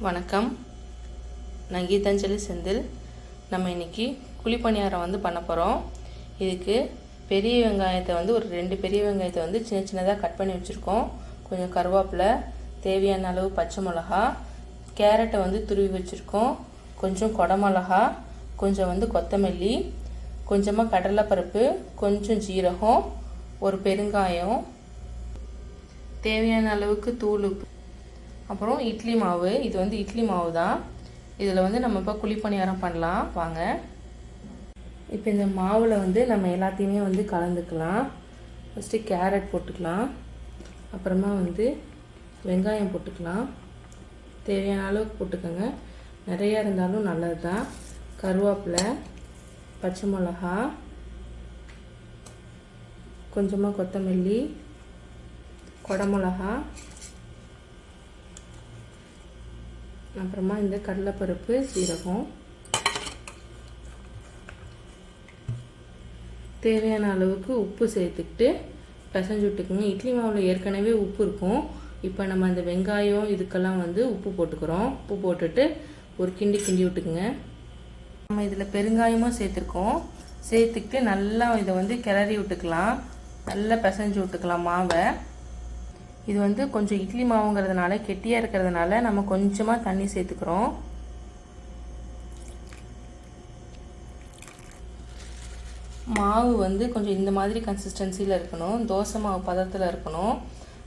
வணக்கம், நான் கீதாஞ்சலி செந்தில். நம்ம இன்றைக்கி குழிப்பணியாரம் பண்ண போகிறோம். இதுக்கு பெரிய வெங்காயத்தை ஒரு 2 பெரிய வெங்காயத்தை சின்ன சின்னதாக கட் பண்ணி வச்சுருக்கோம். கொஞ்சம் கருவேப்பிலை, தேவையான அளவு பச்சை மிளகா, கேரட்டை துருவி வச்சுருக்கோம். கொஞ்சம் குடமிளகா, கொஞ்சம் கொத்தமல்லி, கொஞ்சமாக கடலைப்பருப்பு, கொஞ்சம் ஜீரகம், ஒரு பெருங்காயம், தேவையான அளவுக்கு தூள், அப்புறம் இட்லி மாவு. இது இட்லி மாவு தான். இதில் நம்ம இப்போ குழிப்பணியாரம் பண்ணலாம் வாங்க. இப்போ இந்த மாவில் நம்ம எல்லாத்தையுமே கலந்துக்கலாம். ஃபஸ்ட்டு கேரட் போட்டுக்கலாம், அப்புறமா வெங்காயம் போட்டுக்கலாம். தேவையான அளவுக்கு போட்டுக்கோங்க, நிறையா இருந்தாலும் நல்லது தான். கருவேப்பிலை, பச்சை மிளகா, கொஞ்சமாக கொத்தமல்லி, குடமிளகா, அப்புறமா இந்த கடலைப்பருப்பு, சீரகம், தேவையான அளவுக்கு உப்பு சேர்த்துக்கிட்டு பிசைஞ்சு விட்டுக்குங்க. இட்லி மாவில் ஏற்கனவே உப்பு இருக்கும். இப்போ நம்ம அந்த வெங்காயம் இதுக்கெல்லாம் உப்பு போட்டுக்கிறோம். உப்பு போட்டுட்டு ஒரு கிண்டி விட்டுக்குங்க. நம்ம இதில் பெருங்காயமும் சேர்த்துருக்கோம். சேர்த்துக்கிட்டு நல்லா இதை கிளறி விட்டுக்கலாம். நல்லா பிசைஞ்சு விட்டுக்கலாம் மாவை. இது கொஞ்சம் இட்லி மாவுங்கிறதுனால கெட்டியாக இருக்கிறதுனால நம்ம கொஞ்சமாக தண்ணி சேர்த்துக்கிறோம். மாவு கொஞ்சம் இந்த மாதிரி கன்சிஸ்டன்சியில் இருக்கணும். தோசை மாவு பதத்தில் இருக்கணும்.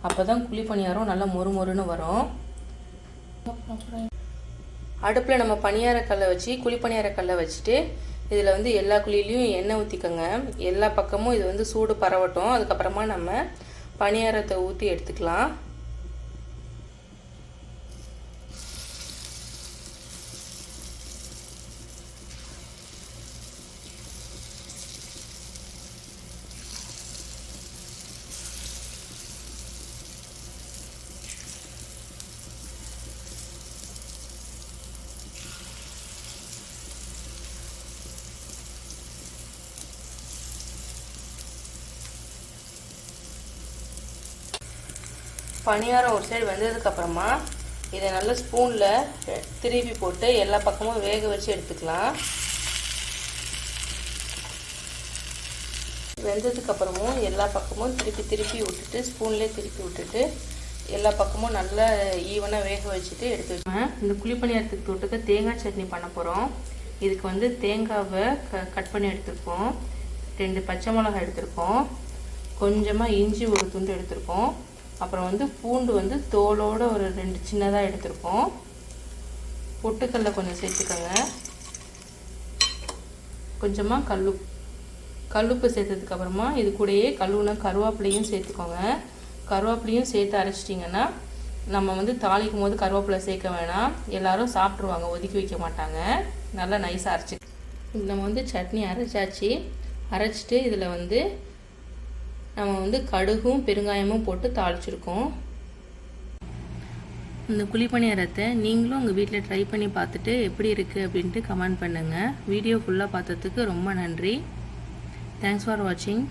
அப்போ தான் குழிப்பணியாரம் நல்லா மொறுமொறுன்னு வரும். அடுப்பில் நம்ம பணியாரக்கல்லை வச்சு குழிப்பணியாரக்கல்லை வச்சுட்டு இதில் எல்லா குழியிலையும் எண்ணெய் ஊற்றிக்கோங்க. எல்லா பக்கமும் இது சூடு பரவட்டும். அதுக்கப்புறமா நம்ம பணியாரத்தை ஊற்றி எடுத்துக்கலாம். பணியாரம் ஒரு சைடு வெந்ததுக்கப்புறமா இதை நல்லா ஸ்பூனில் திருப்பி போட்டு எல்லா பக்கமும் வேக வச்சு எடுத்துக்கலாம். வெந்ததுக்கப்புறமும் எல்லா பக்கமும் திருப்பி விட்டுட்டு ஸ்பூன்லேயே திருப்பி விட்டுட்டு எல்லா பக்கமும் நல்லா ஈவனாக வேக வச்சுட்டு எடுத்து வச்சுக்கோங்க. இந்த குழிப்பணியாரத்துக்கு தொட்டுக்க தேங்காய் சட்னி பண்ண போகிறோம். இதுக்கு தேங்காவை கட் பண்ணி எடுத்துருக்கோம். 2 பச்சை மிளகாய் எடுத்துருக்கோம். கொஞ்சமாக இஞ்சி ஒரு துண்டு எடுத்துருக்கோம். அப்புறம் பூண்டு தோலோடு ஒரு 2 சின்னதாக எடுத்துருக்கோம். பொட்டுக்கல்லை கொஞ்சம் சேர்த்துக்கோங்க. கொஞ்சமாக கல்லுப்பு சேர்த்ததுக்கப்புறமா இது கூடயே கழுவுன கருவேப்பிலையும் சேர்த்துக்கோங்க. கருவேப்பிலையும் சேர்த்து அரைச்சிட்டிங்கன்னா நம்ம தாளிக்கும் போது கருவேப்பிலை சேர்க்க வேணாம். எல்லோரும் சாப்பிட்ருவாங்க, ஒதுக்கி வைக்க மாட்டாங்க. நல்லா நைஸாக அரைச்சி நம்ம சட்னி அரைச்சாச்சு. அரைச்சிட்டு இதில் நம்ம கடுகும் பெருங்காயமும் போட்டு தாளிச்சிருக்கோம். இந்த குழிப்பணியாரத்தை நீங்களும் உங்கள் வீட்டில் ட்ரை பண்ணி பார்த்துட்டு எப்படி இருக்குது அப்படின்ட்டு கமெண்ட் பண்ணுங்கள். வீடியோ ஃபுல்லாக பார்த்ததுக்கு ரொம்ப நன்றி. தேங்க்ஸ் ஃபார் வாட்சிங்.